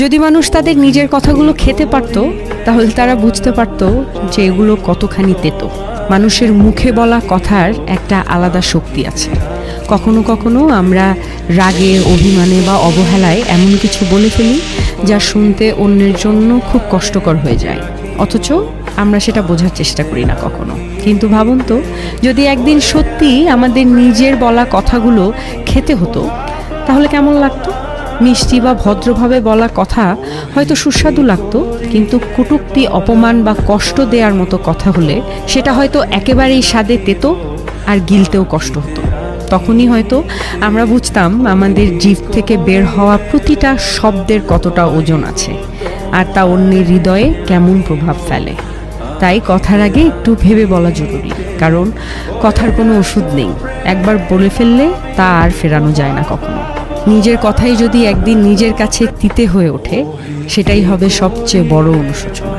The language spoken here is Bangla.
যদি মানুষ তাদের নিজের কথাগুলো খেতে পারত, তাহলে তারা বুঝতে পারত যে এগুলো কতখানি তেতো। মানুষের মুখে বলা কথার একটা আলাদা শক্তি আছে। কখনো কখনো আমরা রাগে, অভিমানে বা অবহেলায় এমন কিছু বলে ফেলি যা শুনতে অন্যের জন্য খুব কষ্টকর হয়ে যায়, অথচ আমরা সেটা বোঝার চেষ্টা করি না কখনো। কিন্তু ভাবুন তো, যদি একদিন সত্যি আমাদের নিজের বলা কথাগুলো খেতে হতো, তাহলে কেমন লাগতো? মিষ্টি বা ভদ্রভাবে বলা কথা হয়তো সুস্বাদু লাগতো, কিন্তু কটূক্তি, অপমান বা কষ্ট দেওয়ার মতো কথা হলে সেটা হয়তো একেবারেই স্বাদে তেতো আর গিলতেও কষ্ট হতো। তখনই হয়তো আমরা বুঝতাম আমাদের জিভ থেকে বের হওয়া প্রতিটা শব্দের কতটা ওজন আছে, আর তা অন্যের হৃদয়ে কেমন প্রভাব ফেলে। তাই কথার আগে একটু ভেবে বলা জরুরি, কারণ কথার কোনো ওষুধ নেই। একবার বলে ফেললে তা আর ফেরানো যায় না কখনো। নিজের কথাই যদি একদিন নিজের কাছে তিতে হয়ে ওঠে, সেটাই হবে সবচেয়ে বড় অনুশোচনা।